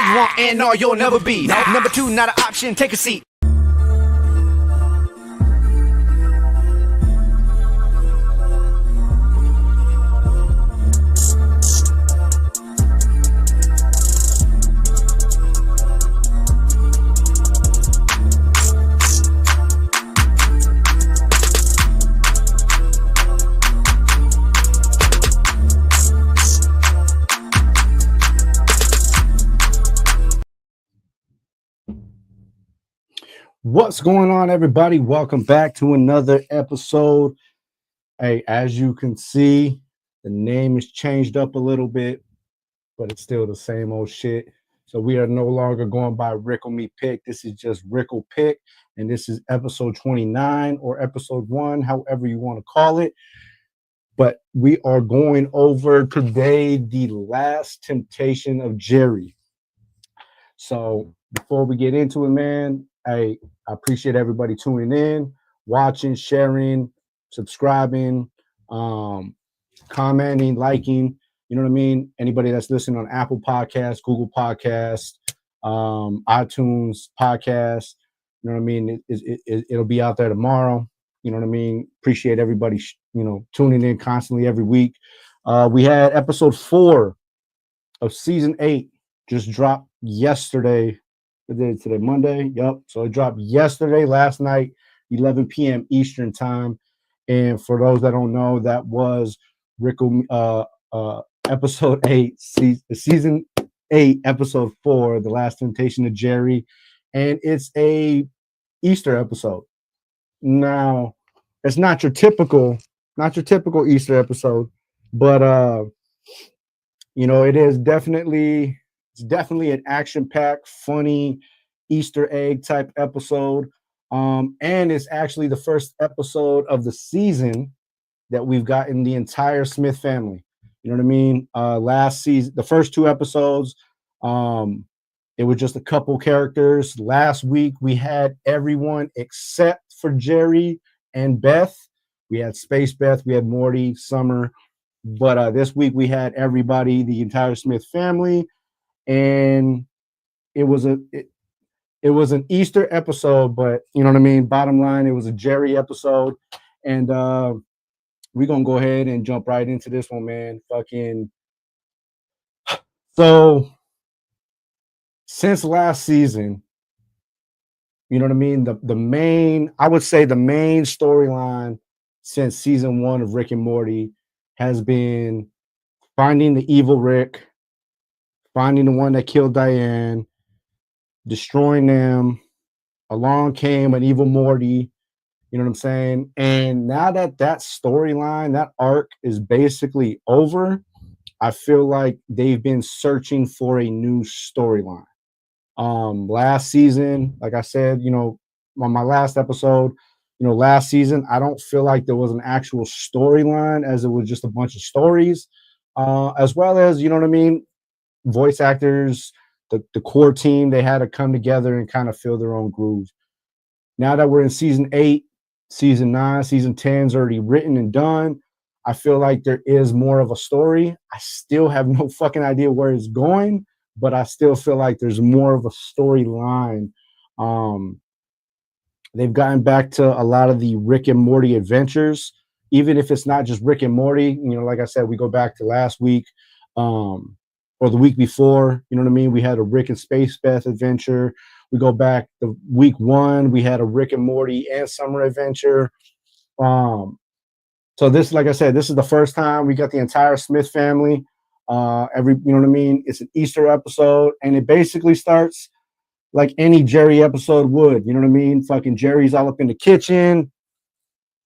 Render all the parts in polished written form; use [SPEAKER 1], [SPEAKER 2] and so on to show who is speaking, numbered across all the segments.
[SPEAKER 1] you want and all you'll never be. Number two, not an option, take a seat.
[SPEAKER 2] What's going on, everybody? Welcome back to another episode. Hey, as you can see, the name is changed up a little bit, but it's still the same old shit. So we are no longer going by Rickle Me Pick. This is just Rickle Pick, and this is episode 29 or episode 1, however you want to call it. But we are going over today the last temptation of Jerry. So before we get into it, man, I appreciate everybody tuning in, watching, sharing, subscribing, commenting, liking. You know what I mean? Anybody that's listening on Apple Podcasts, Google Podcasts, iTunes Podcasts, you know what I mean? It'll be out there tomorrow. You know what I mean? Appreciate everybody, tuning in constantly every week. We had episode 4 of season 8 just dropped yesterday. Today, Monday. Yep. So it dropped yesterday, last night, 11 p.m. Eastern time. And for those that don't know, that was Rickle, episode 8, season 8, episode 4, The Last Temptation of Jerry. And it's a Easter episode. Now, it's not your typical Easter episode, but it is definitely an action-packed, funny Easter egg type episode. And it's actually the first episode of the season that we've gotten the entire Smith family. You know what I mean? Last season, the first 2 episodes, it was just a couple characters. Last week, we had everyone except for Jerry and Beth. We had Space Beth, we had Morty, Summer. But this week, we had everybody, the entire Smith family. And it was an Easter episode, but you know what I mean? Bottom line, it was a Jerry episode. And we're going to go ahead and jump right into this one, man. So since last season, you know what I mean? I would say the main storyline since season 1 of Rick and Morty has been finding the evil Rick, finding the one that killed Diane, destroying them. Along came an evil Morty. You know what I'm saying? And now that storyline, that arc is basically over, I feel like they've been searching for a new storyline. Last season, like I said, on my last episode, last season, I don't feel like there was an actual storyline, as it was just a bunch of stories, as well as, you know what I mean, voice actors, the core team, they had to come together and kind of fill their own groove. Now that we're in season 8, season 9, season 10 is already written and done, I feel like there is more of a story. I still have no fucking idea where it's going, but I still feel like there's more of a storyline. They've gotten back to a lot of the Rick and Morty adventures, even if it's not just Rick and Morty. Like I said, we go back to last week, or the week before, you know what I mean? We had a Rick and Space Beth adventure. We go back to week 1, we had a Rick and Morty and Summer adventure. So this, like I said, this is the first time we got the entire Smith family. You know what I mean? It's an Easter episode, and it basically starts like any Jerry episode would. You know what I mean? Fucking Jerry's all up in the kitchen,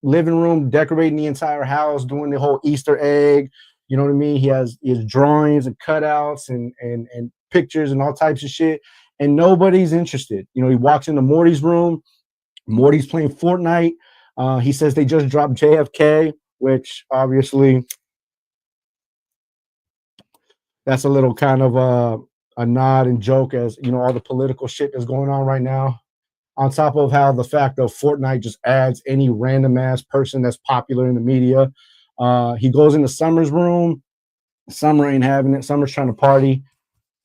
[SPEAKER 2] living room, decorating the entire house, doing the whole Easter egg. You know what I mean? He has his drawings and cutouts and pictures and all types of shit. And nobody's interested. He walks into Morty's room. Morty's playing Fortnite. He says they just dropped JFK, which obviously that's a little kind of a nod and joke, as all the political shit that's going on right now. On top of how the fact of Fortnite just adds any random ass person that's popular in the media. He goes into Summer's room. Summer ain't having it. Summer's trying to party.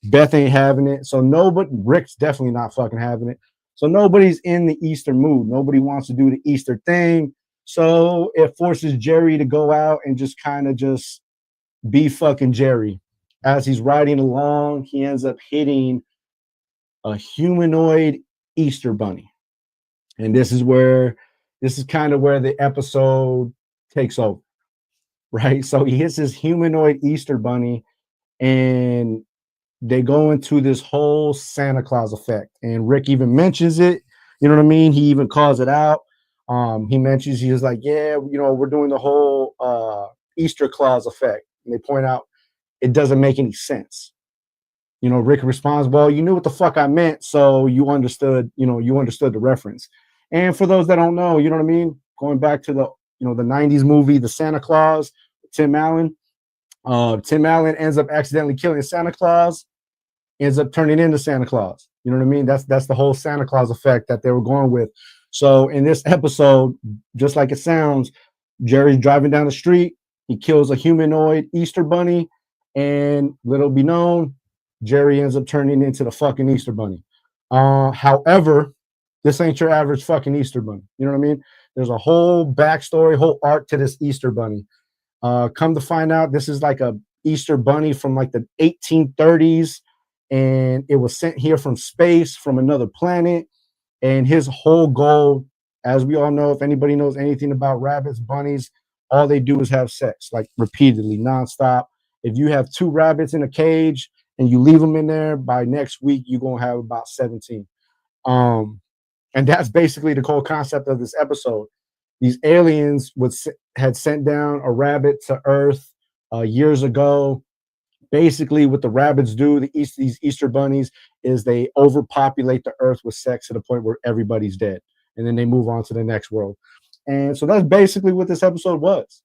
[SPEAKER 2] Beth ain't having it. So nobody, Rick's definitely not fucking having it. So nobody's in the Easter mood. Nobody wants to do the Easter thing. So it forces Jerry to go out and just kind of just be fucking Jerry. As he's riding along, he ends up hitting a humanoid Easter bunny. And this is kind of where the episode takes over, right? So he hits this humanoid Easter bunny, and they go into this whole Santa Claus effect. And Rick even mentions it. You know what I mean? He even calls it out. He mentions, he was like, yeah, we're doing the whole Easter Claus effect. And they point out it doesn't make any sense. Rick responds, well, you knew what the fuck I meant, so you understood the reference. And for those that don't know, you know what I mean? Going back to the 90s movie, The Santa Claus, Tim Allen. Tim Allen ends up accidentally killing Santa Claus, ends up turning into Santa Claus. You know what I mean? That's the whole Santa Claus effect that they were going with. So in this episode, just like it sounds, Jerry's driving down the street. He kills a humanoid Easter bunny, and little be known, Jerry ends up turning into the fucking Easter bunny. However, this ain't your average fucking Easter bunny. You know what I mean? There's a whole backstory, whole arc to this Easter bunny. Come to find out, this is like a Easter bunny from like the 1830s, and it was sent here from space, from another planet. And his whole goal, as we all know, if anybody knows anything about rabbits, bunnies, all they do is have sex, like repeatedly, nonstop. If you have 2 rabbits in a cage and you leave them in there, by next week, you're going to have about 17. And that's basically the whole concept of this episode. These aliens had sent down a rabbit to Earth years ago. Basically, what the rabbits do, these Easter bunnies, is they overpopulate the Earth with sex to the point where everybody's dead. And then they move on to the next world. And so that's basically what this episode was.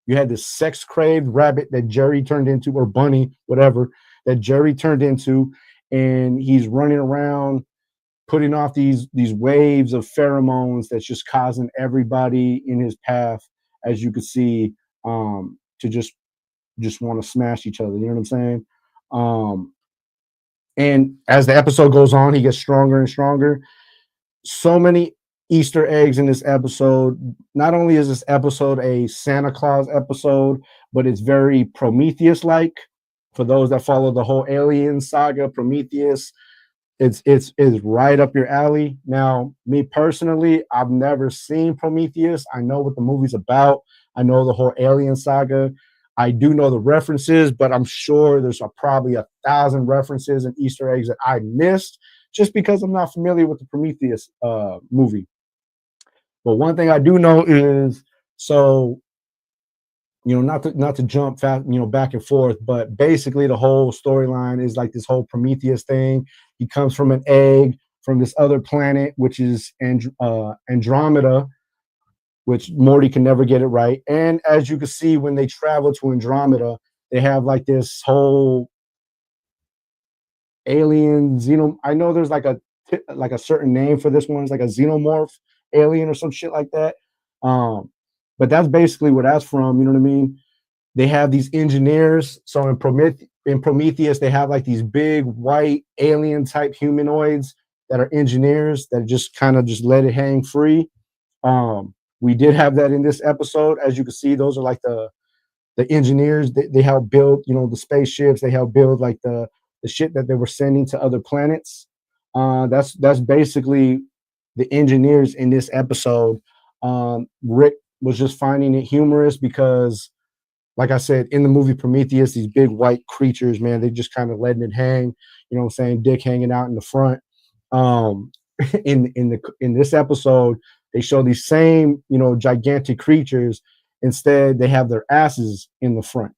[SPEAKER 2] You had this sex-craved rabbit that Jerry turned into, or bunny, whatever, that Jerry turned into. And he's running around putting off these waves of pheromones that's just causing everybody in his path, as you could see, to just want to smash each other. You know what I'm saying? And as the episode goes on, he gets stronger and stronger. So many Easter eggs in this episode. Not only is this episode a Santa Claus episode, but it's very Prometheus-like. For those that follow the whole Alien saga, Prometheus, it's right up your alley. Now, me personally, I've never seen Prometheus. I know what the movie's about. I know the whole Alien saga. I do know the references, but I'm sure there's probably 1,000 references and Easter eggs that I missed just because I'm not familiar with the Prometheus movie. But one thing I do know is, so, not to jump fast, back and forth, but basically the whole storyline is like this whole Prometheus thing. He comes from an egg from this other planet, which is Andromeda, which Morty can never get it right. And as you can see, when they travel to Andromeda, they have like this whole aliens. I know there's like a certain name for this one. It's like a xenomorph alien or some shit like that. But that's basically where that's from. You know what I mean? They have these engineers. So in Prometheus, they have like these big white alien type humanoids that are engineers that just kind of just let it hang free. We did have that in this episode. As you can see, those are like the engineers. They help build, the spaceships. They help build like the shit that they were sending to other planets. That's basically the engineers in this episode. Rick was just finding it humorous because, like I said, in the movie Prometheus, these big white creatures, man, they just kind of letting it hang. You know what I'm saying? Dick hanging out in the front. In this episode, they show these same, gigantic creatures. Instead, they have their asses in the front.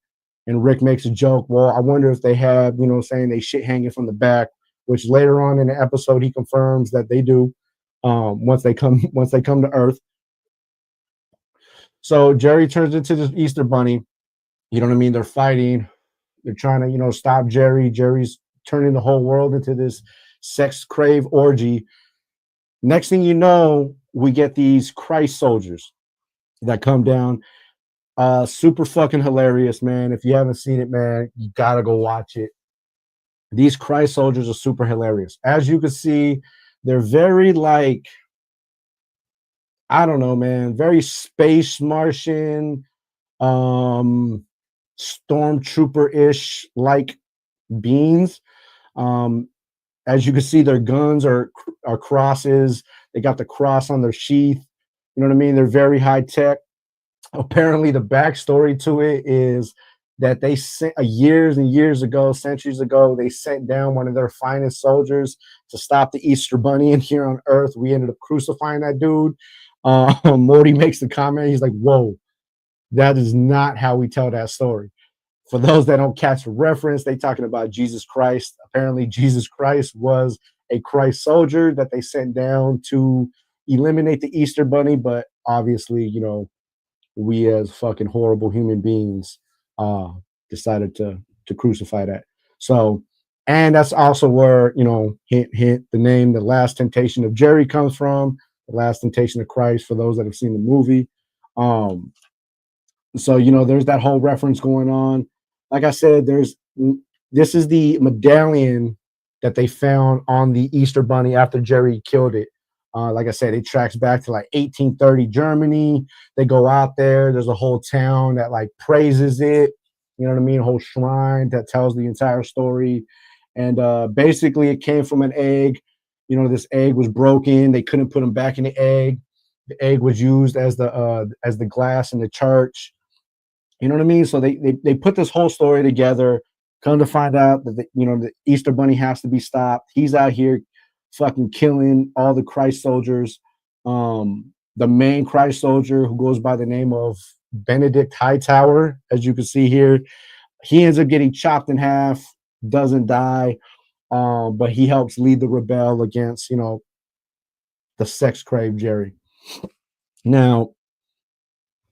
[SPEAKER 2] And Rick makes a joke, well, I wonder if they have, they shit hanging from the back, which later on in the episode, he confirms that they do once they come to Earth. So Jerry turns into this Easter bunny. You know what I mean? They're fighting. They're trying to, stop Jerry. Jerry's turning the whole world into this sex crave orgy. Next thing you know, we get these Christ soldiers that come down. Super fucking hilarious, man. If you haven't seen it, man, you gotta go watch it. These Christ soldiers are super hilarious. As you can see, they're very like, I don't know, man, very space Martian, um, stormtrooper-ish like beings. Um, as you can see, their guns are crosses. They got the cross on their sheath. You know what I mean? They're very high tech. Apparently, the backstory to it is that they sent years and years ago, centuries ago, they sent down one of their finest soldiers to stop the Easter Bunny. And here on Earth, we ended up crucifying that dude. Morty makes the comment. He's like, "Whoa, that is not how we tell that story." For those that don't catch the reference, they talking about Jesus Christ. Apparently, Jesus Christ was a Christ soldier that they sent down to eliminate the Easter Bunny. But obviously, you know, we as fucking horrible human beings uh decided to crucify that. So, and that's also where, you know, hint hint, the name The Last Temptation of Jerry comes from. The Last Temptation of Christ, for those that have seen the movie. um so, you know, there's that whole reference going on. Like I said, this is the medallion that they found on the Easter Bunny after Jerry killed it. Like I said, it tracks back to like 1830 Germany. They go out there. There's a whole town that like praises it. You know what I mean? A whole shrine that tells the entire story. And basically, it came from an egg. You know, this egg was broken. They couldn't put him back in the egg. The egg was used as the glass in the church. You know what I mean? So they put this whole story together. Come to find out that you know, the Easter Bunny has to be stopped. He's out here fucking killing all the Christ soldiers. The main Christ soldier, who goes by the name of Benedict Hightower, as you can see here, he ends up getting chopped in half, doesn't die, but he helps lead the rebel against, you know, the sex craved Jerry. Now,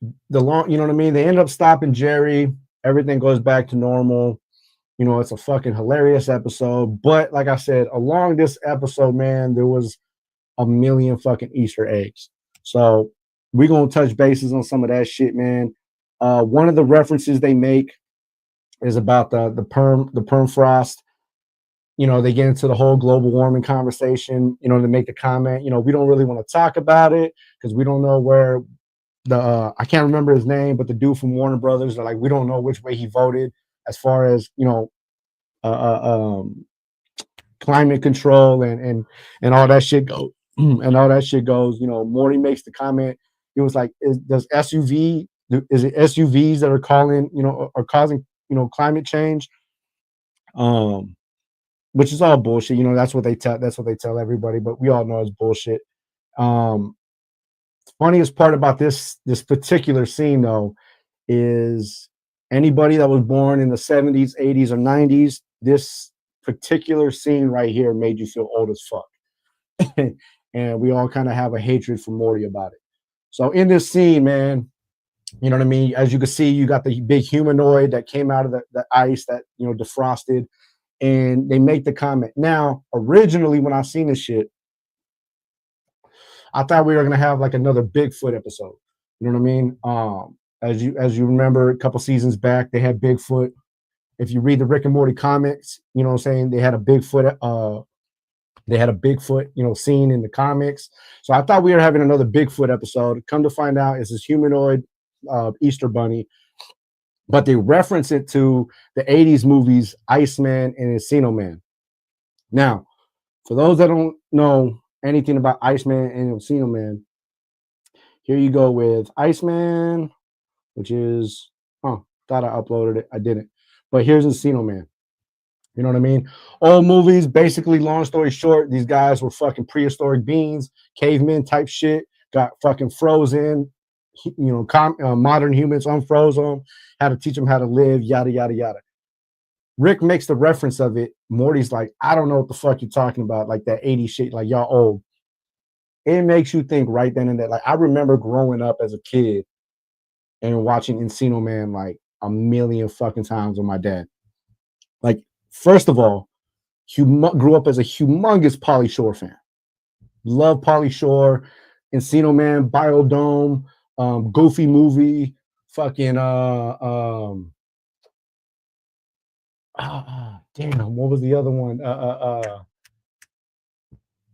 [SPEAKER 2] you know what I mean? They end up stopping Jerry. Everything goes back to normal. You know, it's a fucking hilarious episode. But like I said, along this episode, man, there was a million fucking Easter eggs. So we're gonna touch bases on some of that shit, man. One of the references they make is about the permafrost. You know, they get into the whole global warming conversation. You know, to make the comment, you know, we don't really want to talk about it because we don't know where I can't remember his name, but the dude from Warner Brothers are like, we don't know which way he voted as far as, you know, uh, climate control and all that shit go and all that shit goes. You know, Morty makes the comment. It was like, is it SUVs that are calling, you know, are causing, you know, climate change? Um, which is all bullshit. You know, that's what they tell everybody, but we all know it's bullshit. Um, Funniest part about this particular scene though is anybody that was born in the 70s, 80s, or 90s, this particular scene right here made you feel old as fuck. And we all kind of have a hatred for Morty about it. So in this scene, man, you know what I mean? As you can see, you got the big humanoid that came out of the ice that, you know, defrosted, and they make the comment. Now, originally, when I seen this shit, I thought we were gonna have like another Bigfoot episode. You know what I mean? As you remember, a couple seasons back, they had Bigfoot. If you read the Rick and Morty comics, you know what I'm saying, they had a Bigfoot. You know, scene in the comics. So I thought we were having another Bigfoot episode. Come to find out, it's this humanoid Easter Bunny, but they reference it to the '80s movies Iceman and Encino Man. Now, for those that don't know anything about Iceman and Encino Man, here you go with Iceman, which is, thought I uploaded it. I didn't. But here's Encino Man. You know what I mean? Old movies, basically, long story short, these guys were fucking prehistoric beings, cavemen type shit, got fucking frozen. You know, modern humans unfroze them, how to teach them how to live, yada, yada, yada. Rick makes the reference of it. Morty's like, I don't know what the fuck you're talking about, like that 80s shit, like y'all old. It makes you think right then and there. Like, I remember growing up as a kid and watching Encino Man like a million fucking times with my dad. Like, first of all, grew up as a humongous Pauly Shore fan. Love Pauly Shore, Encino Man, Biodome, Goofy movie, fucking Damn, what was the other one?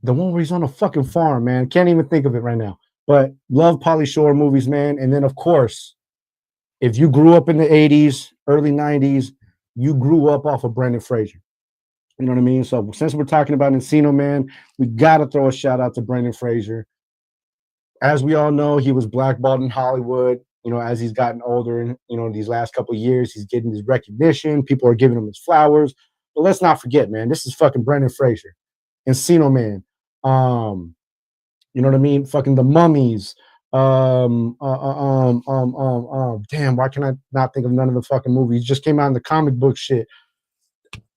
[SPEAKER 2] The one where he's on a fucking farm, man. Can't even think of it right now. But love Pauly Shore movies, man. And then of course, if you grew up in the 80s, early 90s, you grew up off of Brendan Fraser. You know what I mean? So since we're talking about Encino Man, we gotta throw a shout out to Brendan Fraser. As we all know, he was blackballed in Hollywood. You know, as he's gotten older, and these last couple of years, he's getting his recognition. People are giving him his flowers. But let's not forget, man, this is fucking Brendan Fraser, Encino Man. You know what I mean? Fucking The Mummies. Damn, why can I not think of none of the fucking movies? Just came out in the comic book shit.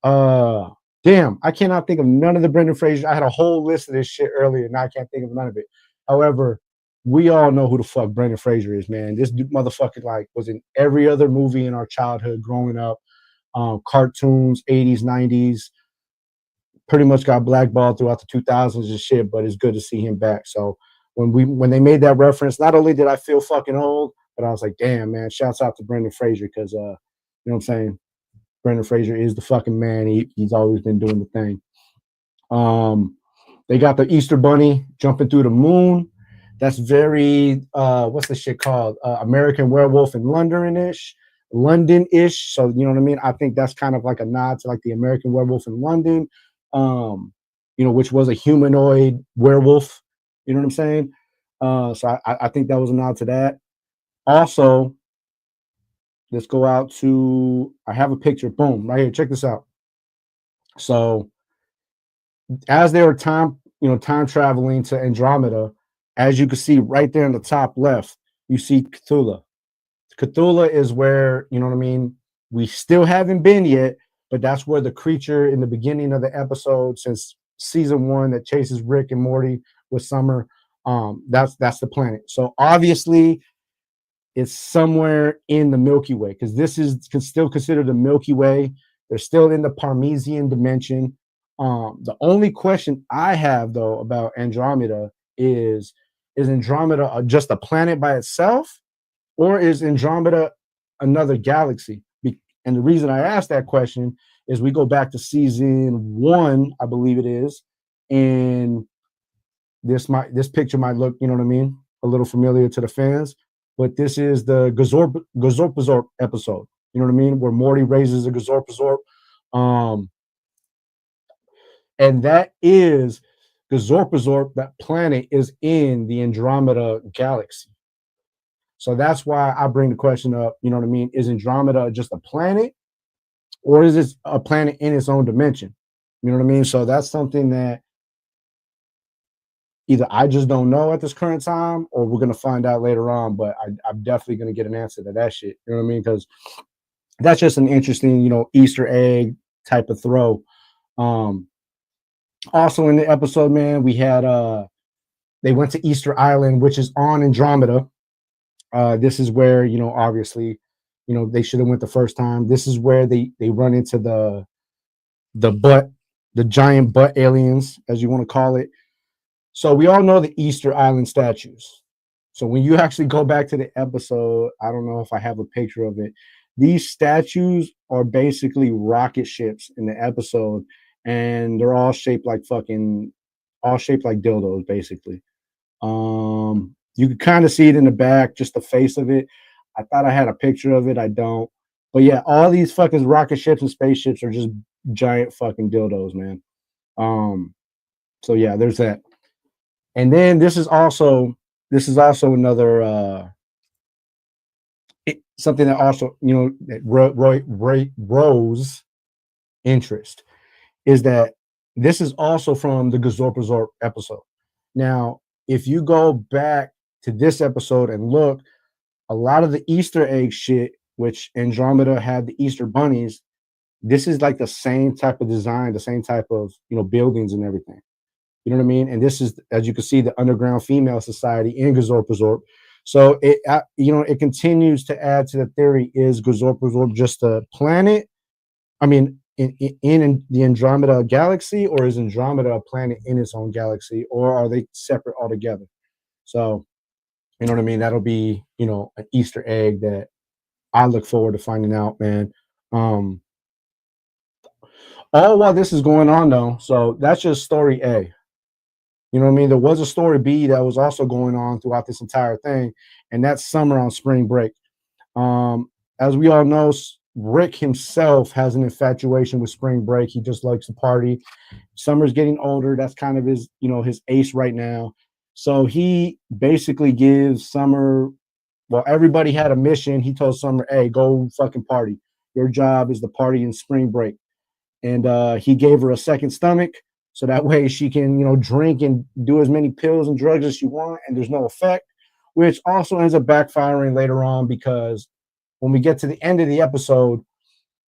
[SPEAKER 2] Damn, I cannot think of none of the Brendan Fraser. I had a whole list of this shit earlier, and I can't think of none of it. However, we all know who the fuck Brendan Fraser is, man. This motherfucker like was in every other movie in our childhood growing up, cartoons, 80s, 90s. Pretty much got blackballed throughout the 2000s and shit, but it's good to see him back. So when they made that reference, not only did I feel fucking old, but I was like, damn, man, shouts out to Brendan Fraser because you know what I'm saying? Brendan Fraser is the fucking man. He's always been doing the thing. They got the Easter Bunny jumping through the moon. That's very what's the shit called? American Werewolf in London-ish. London-ish. So you know what I mean? I think that's kind of like a nod to like the American Werewolf in London. Which was a humanoid werewolf. You know what I'm saying? So I think that was a nod to that. Also, let's go out to, I have a picture. Boom, right here. Check this out. So as they were time traveling to Andromeda, as you can see right there in the top left, you see Cthulhu. Cthulhu is where, you know what I mean? We still haven't been yet, but that's where the creature in the beginning of the episode, since season 1, that chases Rick and Morty with Summer, that's the planet. So obviously it's somewhere in the Milky Way, because this is still considered the Milky Way. They're still in the Parmesian dimension. The only question I have though about Andromeda is Andromeda just a planet by itself, or is Andromeda another galaxy? And the reason I asked that question is we go back to season 1, I believe it is, and this picture might look, you know what I mean, a little familiar to the fans, but this is the Gazorpazorp episode. You know what I mean, where Morty raises a Gazorpazorp, and that is Gazorpazorp. That planet is in the Andromeda galaxy. So that's why I bring the question up. You know what I mean? Is Andromeda just a planet, or is it a planet in its own dimension? You know what I mean? So that's something that either I just don't know at this current time, or we're gonna find out later on. But I'm definitely gonna get an answer to that shit. You know what I mean? Because that's just an interesting, Easter egg type of throw. Also in the episode, man, we had they went to Easter Island, which is on Andromeda. This is where, obviously, they should have went the first time. This is where they run into the giant butt aliens, as you want to call it. So we all know the Easter Island statues. So when you actually go back to the episode, I don't know if I have a picture of it. These statues are basically rocket ships in the episode, and they're all shaped like dildos, basically. You can kind of see it in the back, just the face of it. I thought I had a picture of it. I don't. But yeah, all these fucking rocket ships and spaceships are just giant fucking dildos, man. So yeah, there's that. And then this is also another something that also, that Rose interest is that this is also from the Gazorpazorp episode. Now, if you go back to this episode and look, a lot of the Easter egg shit, which Andromeda had the Easter bunnies, this is like the same type of design, the same type of, buildings and everything. You know what I mean? And this is, as you can see, the underground female society in Gazorpazorp. So it continues to add to the theory: is Gazorpazorp just a planet? I mean, in the Andromeda galaxy, or is Andromeda a planet in its own galaxy, or are they separate altogether? So, you know what I mean? That'll be, an Easter egg that I look forward to finding out, man. All while this is going on, though, so that's just story A. You know what I mean? There was a story B that was also going on throughout this entire thing, and that's Summer on spring break. As we all know, Rick himself has an infatuation with spring break. He just likes to party. Summer's getting older. That's kind of his, his ace right now. So he basically gives Summer, well, everybody had a mission. He told Summer, hey, go fucking party. Your job is to party in spring break. And he gave her a second stomach so that way she can, drink and do as many pills and drugs as she want, and there's no effect, which also ends up backfiring later on because when we get to the end of the episode,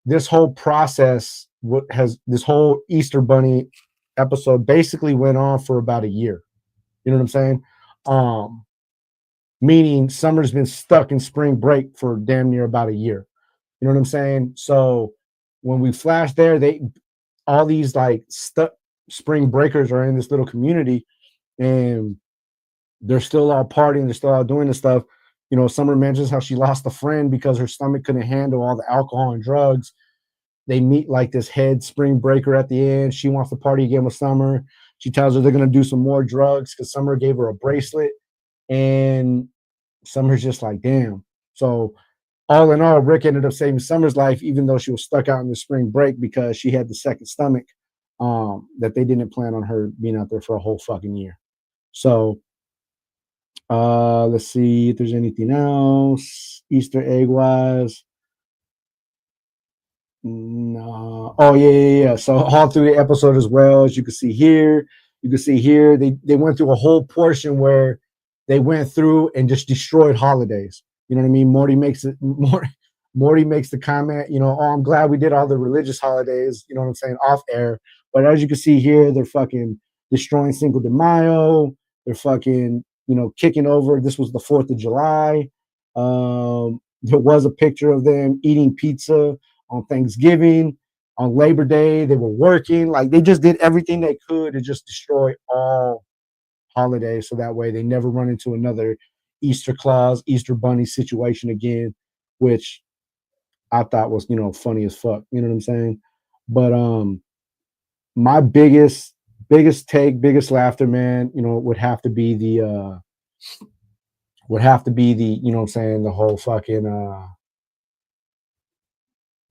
[SPEAKER 2] this whole process has this whole Easter Bunny episode basically went on for about a year. You know what I'm saying? Meaning Summer's been stuck in spring break for damn near about a year. You know what I'm saying? So when we flash there, all these like stuck spring breakers are in this little community and they're still all partying, they're still out doing this stuff. Summer mentions how she lost a friend because her stomach couldn't handle all the alcohol and drugs. They meet like this head spring breaker at the end. She wants to party again with Summer. She tells her they're going to do some more drugs because Summer gave her a bracelet. And Summer's just like, damn. So all in all, Rick ended up saving Summer's life, even though she was stuck out in the spring break because she had the second stomach that they didn't plan on her being out there for a whole fucking year. So let's see if there's anything else Easter egg wise. No. Oh yeah. So all through the episode as well, as you can see here, they went through a whole portion where they went through and just destroyed holidays. You know what I mean? Morty makes the comment, oh, I'm glad we did all the religious holidays, you know what I'm saying, off air. But as you can see here, they're fucking destroying Cinco de Mayo. They're fucking, kicking over. This was the 4th of July. There was a picture of them eating pizza on Thanksgiving, on Labor Day. They were working. Like, they just did everything they could to just destroy all holidays so that way they never run into another Easter Claus, Easter Bunny situation again, which I thought was, funny as fuck. You know what I'm saying? But my biggest biggest laughter, man, would have to be the you know what I'm saying, the whole fucking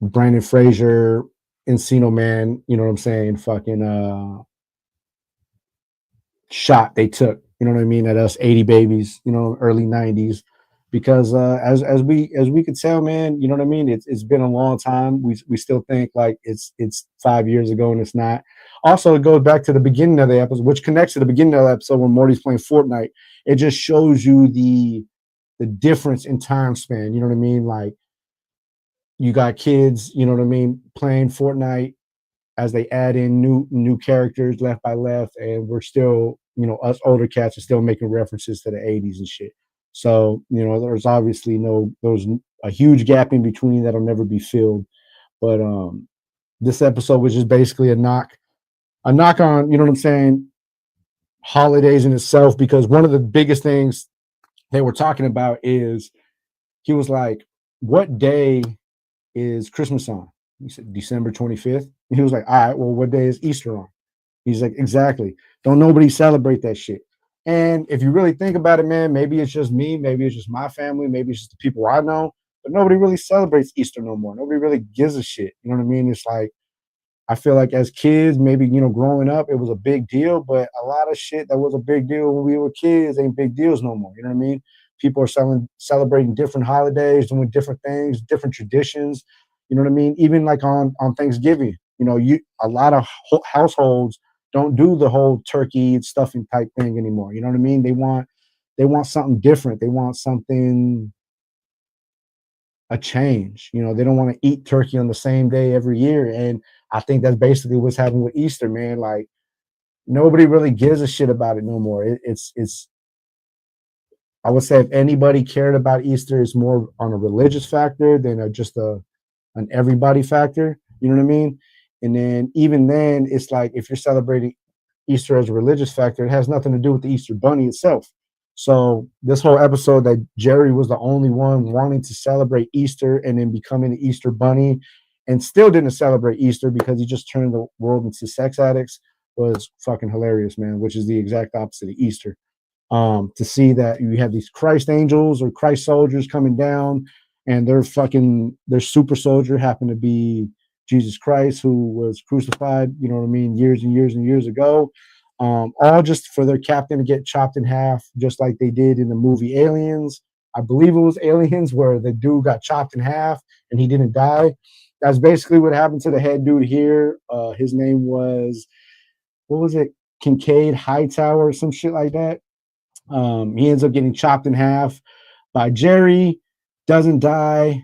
[SPEAKER 2] Brandon Fraser, Encino Man, you know what I'm saying, fucking shot they took, you know what I mean, at us 80 babies, early 90s. Because as we could tell, man, you know what I mean, it's been a long time. We still think like it's 5 years ago, and it's not. Also, it goes back to the beginning of the episode, which connects to the beginning of the episode when Morty's playing Fortnite. It just shows you the difference in time span. You know what I mean? Like, you got kids, you know what I mean, playing Fortnite as they add in new characters left by left, and we're still, us older cats are still making references to the 80s and shit. So, there's obviously there's a huge gap in between that'll never be filled. But this episode was just basically a knock on, you know what I'm saying, holidays in itself, because one of the biggest things they were talking about is, he was like, what day is Christmas on? He said December 25th. And he was like, all right, well, what day is Easter on? He's like, exactly. Don't nobody celebrate that shit. And if you really think about it, man, maybe it's just me, maybe it's just my family, maybe it's just the people I know, but nobody really celebrates Easter no more. Nobody really gives a shit. You know what I mean? It's like, I feel like as kids, maybe, growing up, it was a big deal, but a lot of shit that was a big deal when we were kids ain't big deals no more. You know what I mean? People are celebrating different holidays, doing different things, different traditions. You know what I mean? Even like on Thanksgiving, a lot of households don't do the whole turkey stuffing type thing anymore. You know what I mean? They want something different. They want something, a change. They don't want to eat turkey on the same day every year. And I think that's basically what's happening with Easter, man. Like, nobody really gives a shit about it no more. It's I would say if anybody cared about Easter, it's more on a religious factor than just an everybody factor. You know what I mean? And then even then, it's like, if you're celebrating Easter as a religious factor, it has nothing to do with the Easter Bunny itself. So this whole episode that Jerry was the only one wanting to celebrate Easter and then becoming the Easter Bunny and still didn't celebrate Easter because he just turned the world into sex addicts was fucking hilarious, man, which is the exact opposite of Easter. To see that you have these Christ angels or Christ soldiers coming down, and their super soldier happened to be Jesus Christ, who was crucified, you know what I mean, years and years and years ago. All just for their captain to get chopped in half, just like they did in the movie Aliens. I believe it was Aliens, where the dude got chopped in half and he didn't die. That's basically what happened to the head dude here. His name was, what was it? Kincaid Hightower or some shit like that. He ends up getting chopped in half by Jerry, doesn't die.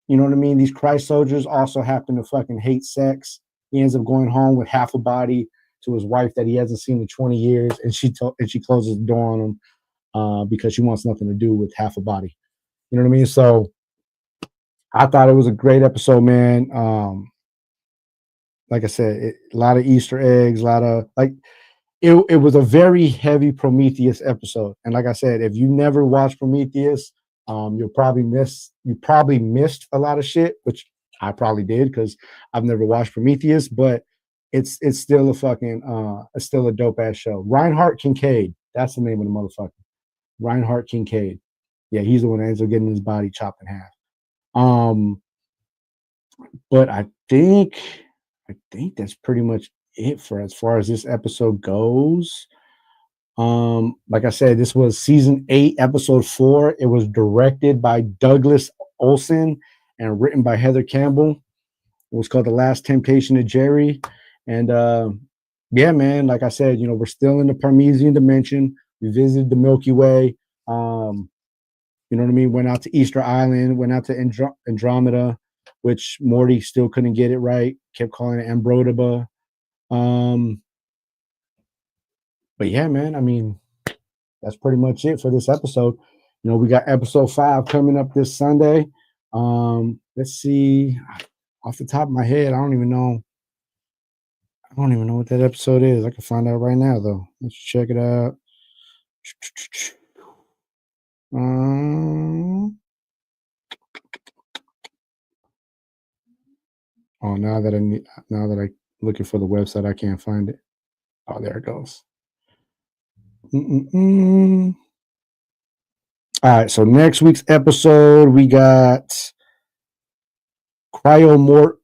[SPEAKER 2] You know what I mean? These Christ soldiers also happen to fucking hate sex. He ends up going home with half a body to his wife that he hasn't seen in 20 years, and she closes the door on him because she wants nothing to do with half a body. You know what I mean? So I thought it was a great episode, man. Like I said, a lot of Easter eggs, a lot of like it was a very heavy Prometheus episode. And like I said, if you never watched Prometheus, you probably missed a lot of shit, which I probably did because I've never watched Prometheus, but it's still it's still a dope ass show. Reinhard Kincaid, that's the name of the motherfucker. Reinhard Kincaid. Yeah, he's the one that ends up getting his body chopped in half. But I think that's pretty much it for as far as this episode goes. Like I said, this was season 8, episode 4. It was directed by Douglas Olson and written by Heather Campbell. It was called The Last Temptation of Jerry. And yeah, man, like I said, you know, we're still in the Parmesian dimension. We visited the Milky Way. You know what I mean? Went out to Easter Island, went out to Andromeda, which Morty still couldn't get it right. Kept calling it Ambrotiba. But yeah, man, I mean, that's pretty much it for this episode. You know, we got episode 5 coming up this Sunday. Let's see. Off the top of my head, I don't even know what that episode is. I can find out right now, though. Let's check it out. Oh, now that I looking for the website, I can't find it. Oh, there it goes. All right, so next week's episode, we got Cryomort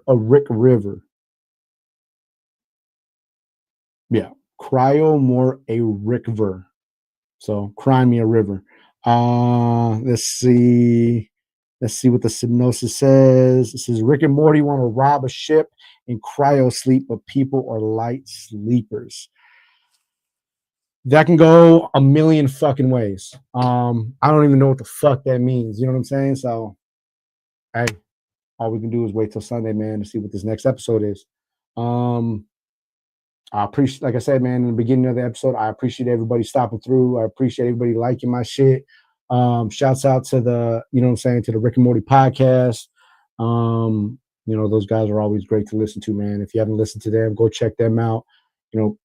[SPEAKER 2] a Rick River. Yeah, Cryomort a River. So Cry Me a River. Let's see what the synopsis says. It says Rick and Morty want to rob a ship in cryo sleep, but people are light sleepers. That can go a million fucking ways. I don't even know what the fuck that means. You know what I'm saying? So, hey, all we can do is wait till Sunday, man, to see what this next episode is. I appreciate, like I said, man, in the beginning of the episode, I appreciate everybody stopping through. I appreciate everybody liking my shit. Shouts out to the, you know what I'm saying, to the Rick and Morty podcast. You know, those guys are always great to listen to, man. If you haven't listened to them, go check them out. You know,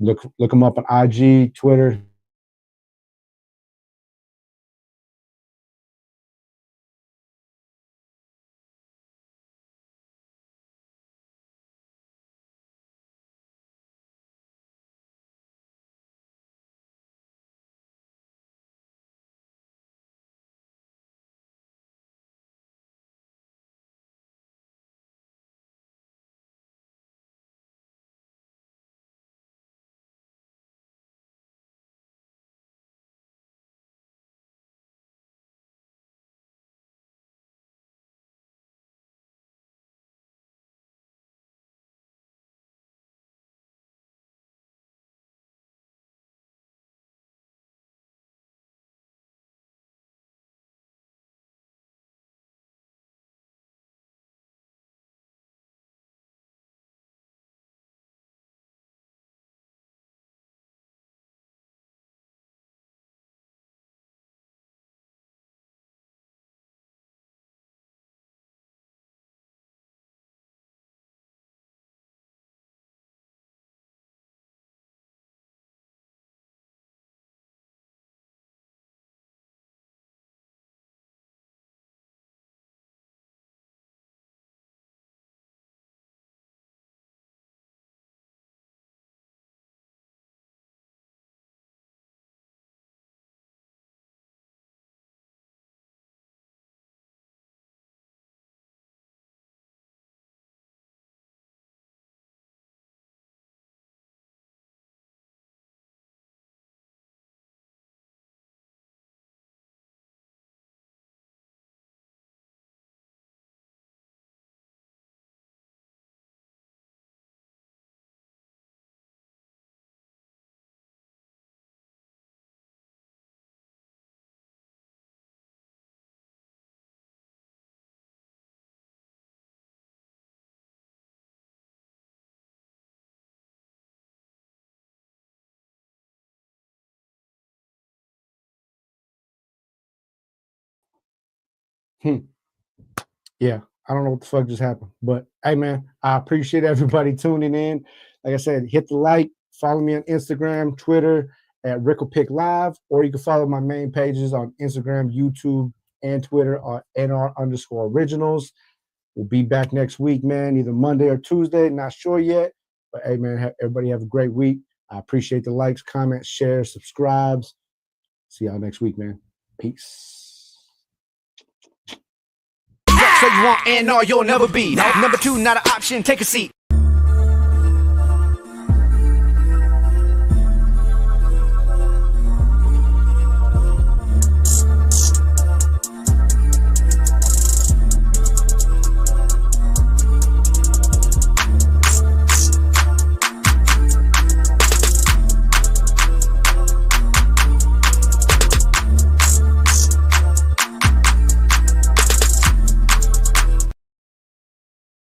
[SPEAKER 2] look them up on IG, Twitter. Yeah, I don't know what the fuck just happened, but hey, man, I appreciate everybody tuning in. Like I said, hit the like, follow me on Instagram, Twitter at Rickle Live, or you can follow my main pages on Instagram, YouTube, and Twitter on NR_originals. We'll be back next week, man, either Monday or Tuesday. Not sure yet, but hey, man, everybody have a great week. I appreciate the likes, comments, shares, subscribes. See y'all next week, man. Peace.
[SPEAKER 1] So you want and or you'll never be. Number two, not an option. Take a seat.